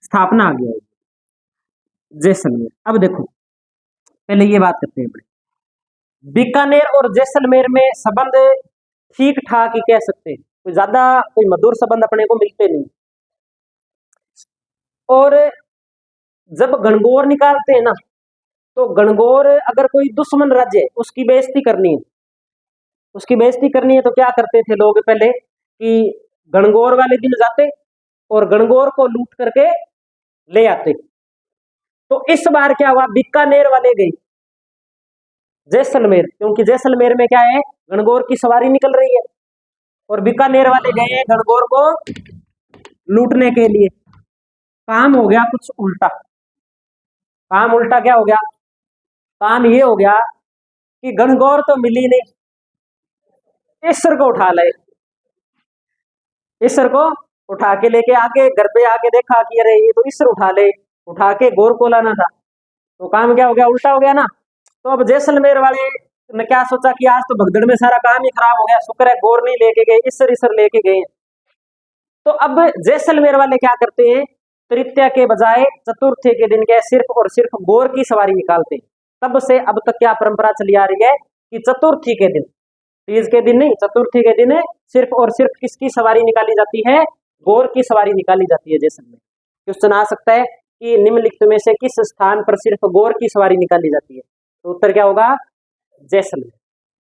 स्थापना आ गया जैसलमेर। अब देखो पहले ये बात करते हैं, बीकानेर और जैसलमेर में संबंध ठीक ठाक ही कह सकते हैं, कोई ज्यादा कोई मधुर संबंध अपने को मिलते नहीं। और जब गणगौर निकालते हैं ना, तो गणगौर अगर कोई दुश्मन राज्य है उसकी बेइज्जती करनी है, उसकी बेइज्जती करनी है तो क्या करते थे लोग पहले कि गणगौर वाले दिन जाते और गणगौर को लूट करके ले आते। तो इस बार क्या हुआ? बीकानेर वाले गए जैसलमेर, क्योंकि जैसलमेर में क्या है? गणगौर की सवारी निकल रही है, और बीकानेर वाले गए गणगौर को लूटने के लिए। काम हो गया कुछ उल्टा। काम उल्टा क्या हो गया? काम ये हो गया कि गणगौर तो मिली नहीं, ईश्वर को उठा लाए। ईश्वर को उठा के लेके आके घर पे आके देखा कि अरे ये तो ईश्वर उठा ले, उठा के गौर को लाना था। तो काम क्या हो गया? उल्टा हो गया ना। तो अब जैसलमेर वाले ने क्या सोचा कि आज तो भगदड़ में सारा काम ही खराब हो गया, शुक्र है गौर नहीं लेके गए, ईश्वर ईश्वर लेके गए। तो अब जैसलमेर वाले क्या करते हैं? तृतीया के बजाय चतुर्थी के दिन क्या सिर्फ और सिर्फ गौर की सवारी निकालते हैं। तब से अब तक क्या परंपरा चली आ रही है कि चतुर्थी के दिन, तीज के दिन नहीं, चतुर्थी के दिन सिर्फ और सिर्फ किसकी सवारी निकाली जाती है? गौर की सवारी निकाली जाती है जैसलमेर। क्वेश्चन आ सकता है कि निम्नलिखित में से किस स्थान पर सिर्फ गौर की सवारी निकाली जाती है? तो उत्तर क्या होगा? जैसलमेर।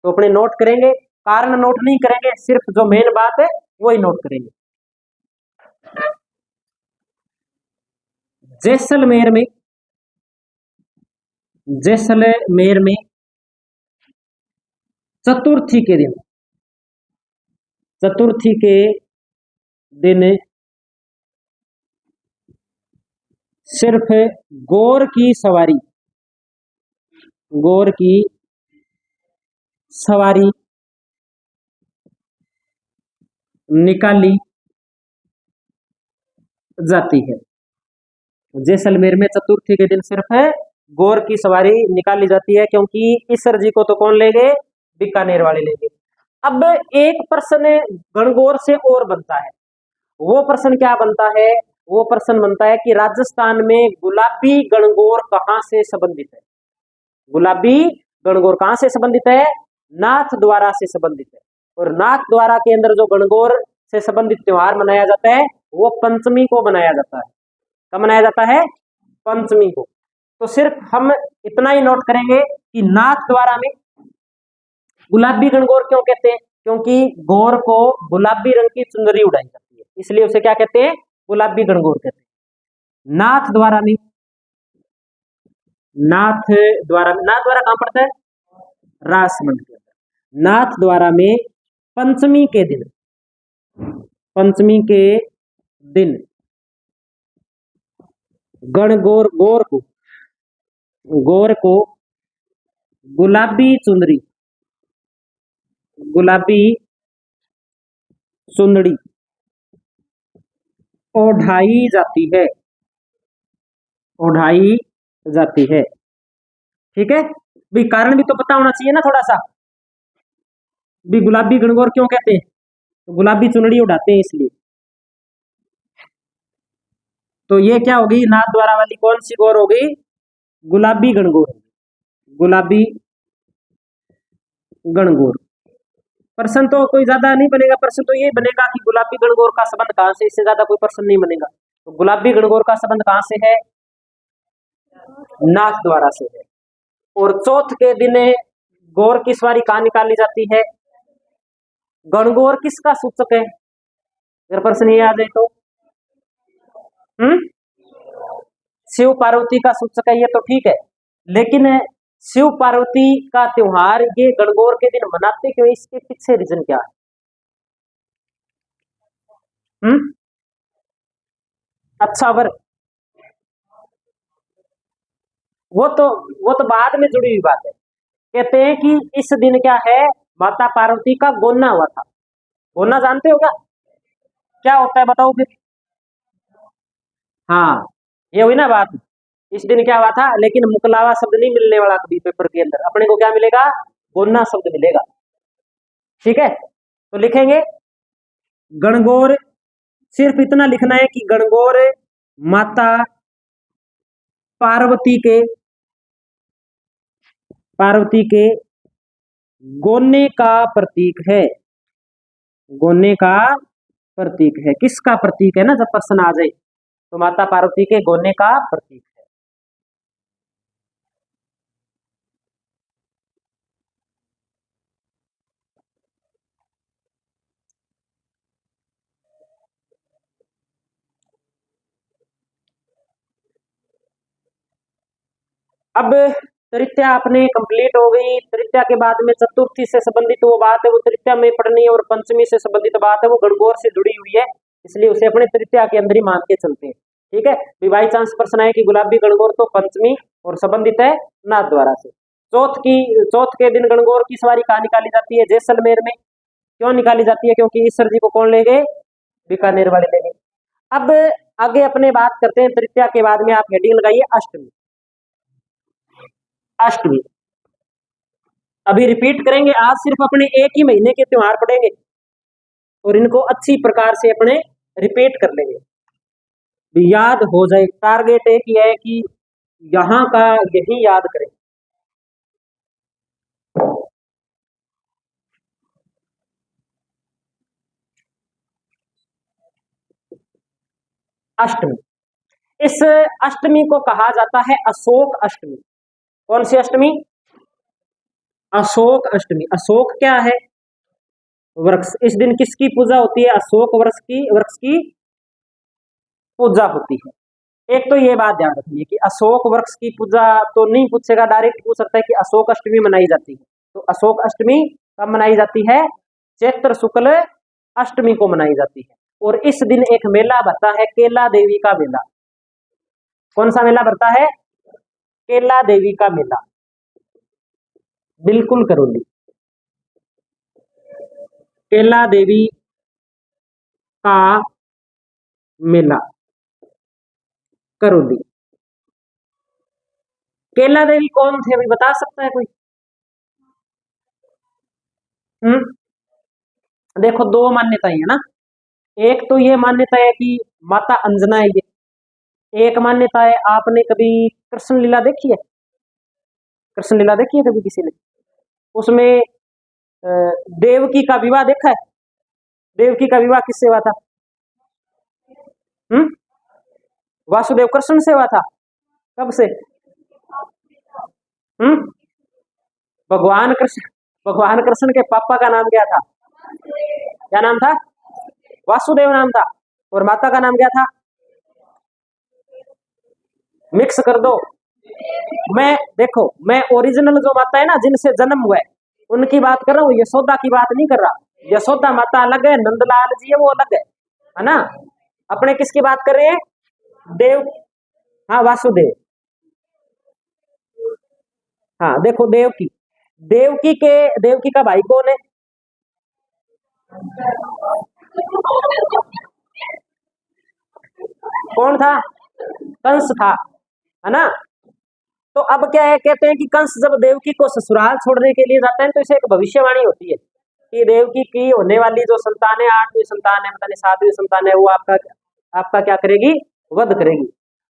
तो अपने नोट करेंगे, कारण नोट नहीं करेंगे, सिर्फ जो मेन बात है वही नोट करेंगे। जैसलमेर में, जैसलमेर में चतुर्थी के दिन, चतुर्थी के दिन सिर्फ गौर की सवारी, गौर की सवारी निकाली जाती है। जैसलमेर में चतुर्थी के दिन सिर्फ गौर की सवारी निकाली जाती है, क्योंकि ईश्वर जी को तो कौन ले गए? बीकानेर वाले ले गए। अब एक प्रश्न गणगौर से और बनता है। वो प्रश्न क्या बनता है? वो प्रश्न बनता है कि राजस्थान में गुलाबी गणगौर कहाँ से संबंधित है? गुलाबी गणगौर कहाँ से संबंधित है? नाथ द्वारा से संबंधित है। और नाथ द्वारा के अंदर जो गणगौर से संबंधित त्योहार मनाया जाता है वो पंचमी को मनाया जाता है। कब मनाया जाता है? पंचमी को। तो सिर्फ हम इतना ही नोट करेंगे कि नाथ द्वारा में गुलाबी गणगौर क्यों कहते हैं? क्योंकि गौर को गुलाबी रंग की चुनरी उड़ाई जाती है, इसलिए उसे क्या कहते हैं? गुलाबी गणगौर कहते हैं। नाथ द्वारा में, नाथ द्वारा कहां पड़ता है? राजसमंद के अंदर। नाथ द्वारा में पंचमी के दिन, पंचमी के दिन गणगौर गौर को गुलाबी चुनरी, गुलाबी चुनरी ओढ़ाई जाती है, ओढ़ाई जाती है। ठीक है भाई, कारण भी तो पता होना चाहिए ना थोड़ा सा। भी गुलाबी गणगौर क्यों कहते हैं? तो गुलाबी चुनरी उड़ाते हैं इसलिए। तो ये क्या होगी? नाथ द्वारा वाली कौन सी गौर हो गई? गुलाबी गणगौर, गुलाबी गणगौर। प्रश्न तो कोई ज्यादा नहीं बनेगा, प्रश्न तो ये बनेगा कि गुलाबी गणगौर का संबंध कहां से, इससे ज्यादा कोई प्रश्न नहीं बनेगा। तो गुलाबी गणगौर का संबंध कहां से है? नाथ द्वारा से है। और चौथ के दिन गौर की सवारी कहां निकाली जाती है? गणगौर किसका सूचक है? अगर प्रश्न ये आ जाए तो शिव पार्वती का सूचक है, ये तो ठीक है। लेकिन शिव पार्वती का त्योहार ये गणगौर के दिन मनाते क्यों? इसके पीछे रीजन क्या है? अच्छा वर्क, वो तो बाद में जुड़ी हुई बात है। कहते हैं कि इस दिन क्या है, माता पार्वती का गोना हुआ था। गोना जानते हो क्या होता है? बताओ फिर। हाँ, ये हुई ना बात। इस दिन क्या हुआ था, लेकिन मुकलावा शब्द नहीं मिलने वाला कभी पेपर के अंदर। अपने को क्या मिलेगा? गोना शब्द मिलेगा। ठीक है, तो लिखेंगे गणगौर, सिर्फ इतना लिखना है कि गणगौर माता पार्वती के, पार्वती के गोने का प्रतीक है। गोने का प्रतीक है। किसका प्रतीक है ना, जब प्रश्न आ जाए तो माता पार्वती के गोने का प्रतीक है। अब तृतीया अपने कंप्लीट हो गई। तृतीया के बाद में चतुर्थी से संबंधित वो बात है, वो तृतीया में पढ़नी है। और पंचमी से संबंधित बात है, वो गणगौर से जुड़ी हुई है, इसलिए उसे अपने तृतीया के अंदर ही मान के चलते हैं। ठीक है, बाई चांस प्रश्न है कि गुलाबी गणगौर तो पंचमी और संबंधित है नाथ द्वारा से। चौथ के दिन गणगौर की सवारी कहाँ निकाली जाती है? जैसलमेर में। क्यों निकाली जाती है? क्योंकि ईश्वर जी को कौन ले गए? बीकानेर वाले ले गए। अब आगे अपने बात करते हैं तृतीया के बाद में, आप हेडिंग लगाइए अष्टमी। अष्टमी अभी रिपीट करेंगे। आज सिर्फ अपने एक ही महीने के त्योहार पढ़ेंगे और इनको अच्छी प्रकार से अपने रिपीट कर लेंगे, याद हो जाए। टारगेट एक ही है कि यहां का यही याद करें। अष्टमी, इस अष्टमी को कहा जाता है अशोक अष्टमी। कौन सी अष्टमी? अशोक अष्टमी। अशोक क्या है? वृक्ष। इस दिन किसकी पूजा होती है? अशोक वृक्ष की पूजा होती है। एक तो ये बात ध्यान रखिए कि अशोक वृक्ष की पूजा तो नहीं पूछेगा, डायरेक्ट पूछ सकता है कि अशोक अष्टमी मनाई जाती है। तो अशोक अष्टमी कब मनाई जाती है? चैत्र शुक्ल अष्टमी को मनाई जाती है। और इस दिन एक मेला भरता है, केला देवी का मेला। कौन सा मेला भरता है? केला देवी का मेला, बिल्कुल करौली। केला देवी का मेला करौली। केला देवी कौन थे अभी बता सकता है कोई? देखो दो मान्यताएं है ना, एक तो ये मान्यता है कि माता अंजना है ये, एक मान्यता है, आपने कभी कृष्ण लीला देखी है? कृष्ण लीला देखी है कभी किसी ने? उसमें अ, देवकी का विवाह देखा है? देवकी का विवाह किससे हुआ था? हम्म, वासुदेव कृष्ण से हुआ था। कब से? हम्म, भगवान कृष्ण, भगवान कृष्ण के पापा का नाम क्या था? क्या नाम था? वासुदेव नाम था। और माता का नाम क्या था? मिक्स कर दो। मैं देखो, मैं ओरिजिनल जो माता है ना, जिनसे जन्म हुआ है, उनकी बात कर रहा हूँ, यशोदा की बात नहीं कर रहा। यशोदा माता अलग है, नंदलाल जी है वो अलग है ना। अपने किसकी बात कर रहे हैं? देव, हाँ वासुदेव। हाँ देखो, देवकी, देवकी का भाई कौन है? कौन था? कंस था, है ना। तो अब क्या है, कहते हैं कि कंस जब देवकी को ससुराल छोड़ने के लिए जाता है तो इसे एक भविष्यवाणी होती है कि देवकी की होने वाली जो संतान है, 8वीं संतान है, पता नहीं 7वीं संतान है, वो आपका आपका क्या करेगी? वध करेगी।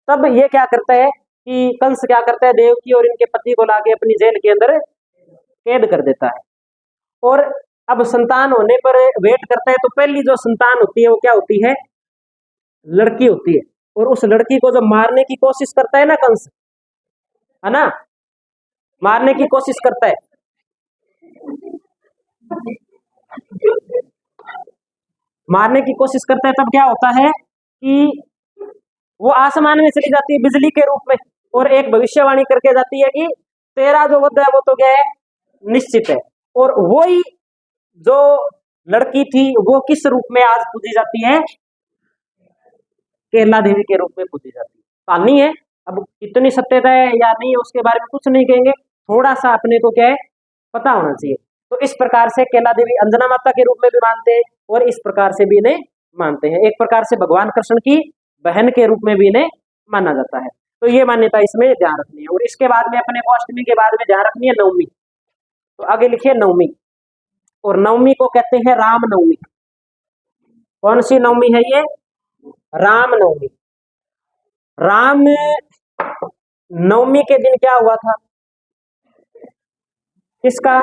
तब ये क्या करता है कि कंस क्या करता है, देवकी और इनके पति को लाके अपनी जेल के अंदर कैद कर देता है। और अब संतान होने पर वेट करता है, तो पहली जो संतान होती है वो क्या होती है? लड़की होती है। और उस लड़की को जब मारने की कोशिश करता है ना कंस, है ना, मारने की कोशिश करता है, मारने की कोशिश करता है, तब क्या होता है कि वो आसमान में चली जाती है बिजली के रूप में, और एक भविष्यवाणी करके जाती है कि तेरा जो वध है वो तो क्या है? निश्चित है। और वही जो लड़की थी वो किस रूप में आज पूजी जाती है? केरला देवी के रूप में पूजी जाती है। कहानी है, अब कितनी सत्यता है या नहीं उसके बारे में कुछ नहीं कहेंगे, थोड़ा सा अपने को क्या है पता होना चाहिए। तो इस प्रकार से केला देवी अंजना माता के रूप में भी मानते हैं, और इस प्रकार से भी इन्हें मानते हैं। एक प्रकार से भगवान कृष्ण की बहन के रूप में भी इन्हें माना जाता है। तो ये मान्यता इसमें ध्यान रखनी है। और इसके बाद में अपने को अष्टमी के बाद में ध्यान रखनी है नवमी। तो आगे लिखिए नवमी। और नवमी को कहते हैं राम नवमी। कौन सी नवमी है ये? राम नवमी। राम नवमी के दिन क्या हुआ था? किसका?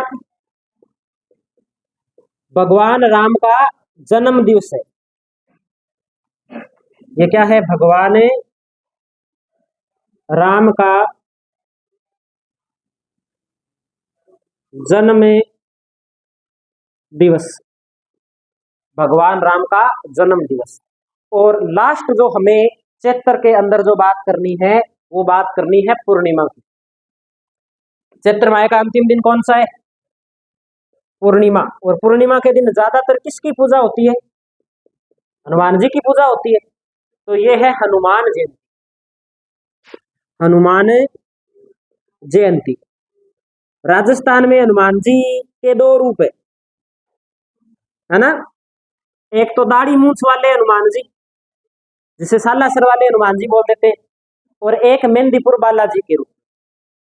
भगवान राम का जन्म दिवस है। ये क्या है? भगवान राम का जन्म दिवस, भगवान राम का जन्म दिवस। और लास्ट जो हमें चैप्टर के अंदर जो बात करनी है, वो बात करनी है पूर्णिमा की। चैत्र माह का अंतिम दिन कौन सा है? पूर्णिमा। और पूर्णिमा के दिन ज्यादातर किसकी पूजा होती है? हनुमान जी की पूजा होती है। तो ये है हनुमान जयंती। हनुमान जयंती। राजस्थान में हनुमान जी के दो रूप है ना। एक तो दाढ़ी मूछ वाले हनुमान जी, जिसे सालासर वाले हनुमान जी बोल देते हैं, और एक मेहंदीपुर बालाजी के रूप।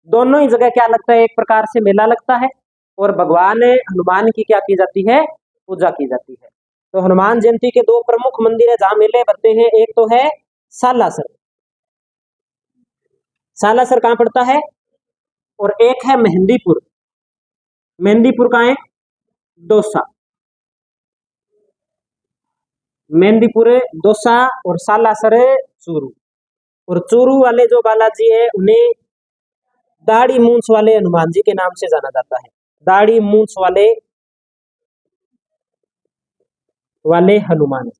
दोनों ही जगह क्या लगता है? एक प्रकार से मेला लगता है, और भगवान हनुमान की क्या की जाती है? पूजा की जाती है। तो हनुमान जयंती के दो प्रमुख मंदिर है जहां मेले भरते हैं। एक तो है सालासर, सालासर कहाँ पड़ता है? और एक है मेहंदीपुर। मेहंदीपुर कहाँ है? दौसा। मेहंदीपुर दौसा, और सालासर चूरू। और चूरू वाले जो बालाजी है उन्हें दाढ़ी मूंछ वाले हनुमान जी के नाम से जाना जाता है। दाढ़ी मूंछ वाले वाले हनुमान।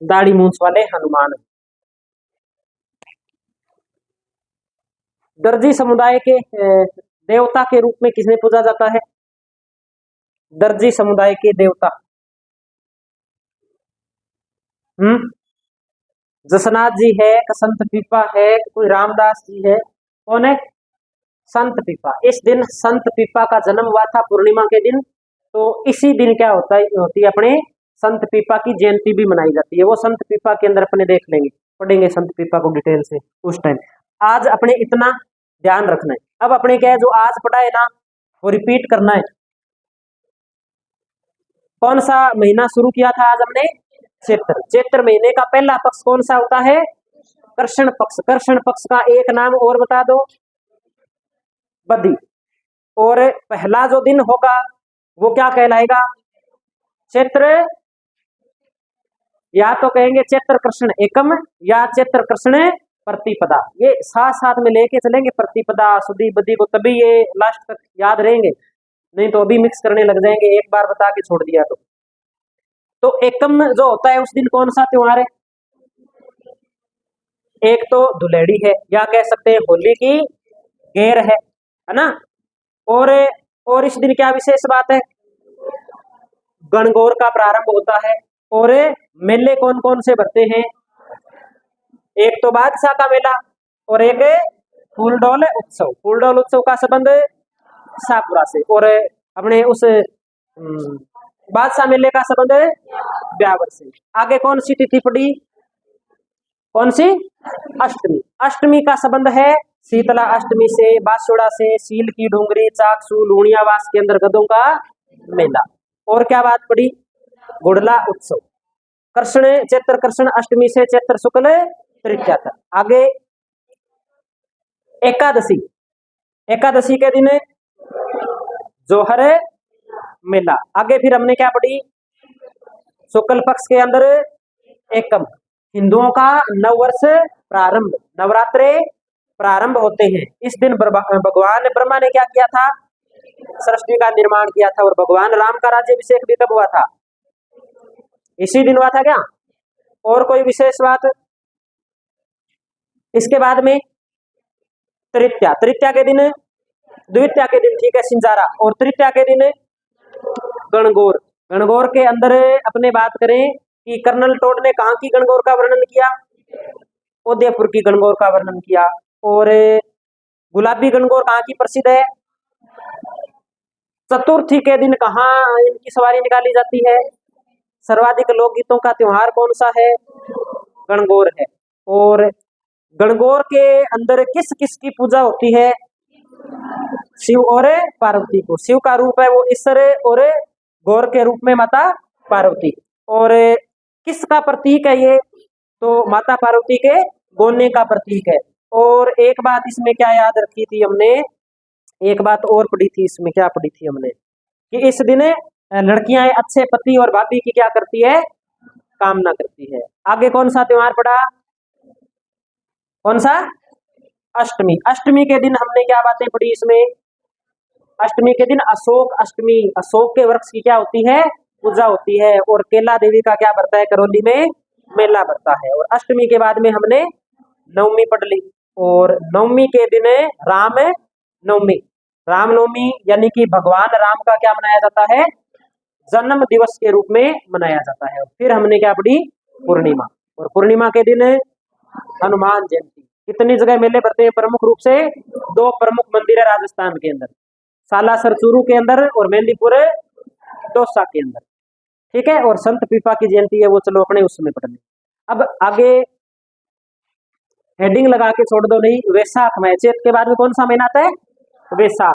दाढ़ी मूंछ वाले हनुमान। दर्जी समुदाय के देवता के रूप में किसने पूजा जाता है? दर्जी समुदाय के देवता। हम्म, जसनाथ जी है, संत पीपा है, कोई रामदास जी है, कौन है? संत पीपा। इस दिन संत पीपा का जन्म हुआ था पूर्णिमा के दिन। तो इसी दिन क्या होता है, होती है अपने संत पीपा की जयंती भी मनाई जाती है। वो संत पीपा के अंदर अपने देख लेंगे, पढ़ेंगे संत पीपा को डिटेल से उस टाइम। आज अपने इतना ध्यान रखना है। अब अपने क्या है जो आज पढ़ा है ना वो रिपीट करना है। कौन सा महीना शुरू किया था आज हमने? चैत्र। चैत्र महीने का पहला पक्ष कौन सा होता है? कृष्ण पक्ष। कृष्ण पक्ष का एक नाम और बता दो? बदी। और पहला जो दिन होगा वो क्या कहलाएगा? चैत्र, या तो कहेंगे चैत्र कृष्ण एकम या चैत्र कृष्ण प्रतिपदा। ये साथ साथ में लेके चलेंगे, प्रतिपदा सुदी बदी को, तभी ये लास्ट तक याद रहेंगे, नहीं तो अभी मिक्स करने लग जाएंगे एक बार बता के छोड़ दिया तो एकम जो होता है उस दिन कौन सा त्योहार है? एक तो धुलेड़ी है, या कह सकते हैं होली की गेर है ना। और इस दिन क्या विशेष बात है? गणगौर का प्रारंभ होता है। और मेले कौन कौन से भरते हैं? एक तो बादशाह का मेला और एक फूलडोल उत्सव। फूलडोल उत्सव का संबंध शाहपुरा से, और अपने उस बादशाह मेले का संबंध ब्यावर से। आगे कौन सी तिथि पड़ी? कौन सी? अष्टमी। अष्टमी का संबंध है शीतला अष्टमी से, बासुड़ा से, सील की डूंगरी, चाकसू, लूणियावास के अंदर गधों का मेला। और क्या बात पड़ी? गुड़ला उत्सव। कृष्ण चैत्र कृष्ण अष्टमी से चैत्र शुक्ल तृतीया तक। आगे एकादशी। एकादशी के दिन जोहर मेला। आगे फिर हमने क्या पढ़ी? शुक्ल पक्ष के अंदर एकम। हिंदुओं का नववर्ष प्रारंभ, नवरात्रे प्रारंभ होते हैं। इस दिन भगवान ब्रह्मा ने क्या किया था? सृष्टि का निर्माण किया था। और भगवान राम का राज्याभिषेक भी कब हुआ था? इसी दिन हुआ था क्या? और कोई विशेष बात? इसके बाद में तृतीया। तृतीया के दिन, द्वितीया के दिन ठीक है सिंजारा, और तृतीया के दिन गणगौर। गणगौर के अंदर अपने बात करें कि कर्नल टोड ने कहाँ की गणगौर का वर्णन किया? उदयपुर की गणगौर का वर्णन किया। और गुलाबी गणगौर कहाँ की प्रसिद्ध है? चतुर्थी के दिन कहाँ इनकी सवारी निकाली जाती है? सर्वाधिक लोकगीतों का त्योहार कौन सा है? गणगौर है। और गणगौर के अंदर किस किस की पूजा होती है? शिव और पार्वती को। शिव का रूप है वो ईश्वर, और गौर के रूप में माता पार्वती। और किसका प्रतीक है ये? तो माता पार्वती के गोने का प्रतीक है। और एक बात इसमें क्या याद रखी थी हमने? एक बात और पढ़ी थी इसमें, क्या पढ़ी थी हमने? कि इस दिन लड़कियां अच्छे पति और भाभी की क्या करती है? कामना करती है। आगे कौन सा त्योहार पड़ा? कौन सा? अष्टमी। अष्टमी के दिन हमने क्या बातें पढ़ी इसमें? अष्टमी के दिन अशोक अष्टमी, अशोक के वृक्ष की क्या होती है? पूजा होती है। और केला देवी का क्या बढ़ता है? करौली में मेला बढ़ता है। और अष्टमी के बाद में हमने नवमी पढ़ ली। और नवमी के दिन राम नवमी। रामनवमी यानी कि भगवान राम का क्या मनाया जाता है? जन्म दिवस के रूप में मनाया जाता है। फिर हमने क्या पढ़ी? पूर्णिमा। और पूर्णिमा के दिन हनुमान जयंती। कितनी जगह मेले बढ़ते हैं? प्रमुख रूप से 2 प्रमुख मंदिर है राजस्थान के अंदर, सालासर चूरू के अंदर और मेहंदीपुर दौसा के अंदर। ठीक है। और संत पीपा की जयंती है वो चलो अपने उसमें पढ़ लें। अब आगे हेडिंग लगा के छोड़ दो, नहीं वैसाख में। चैत के बाद में कौन सा महीना आता है? वैसाख।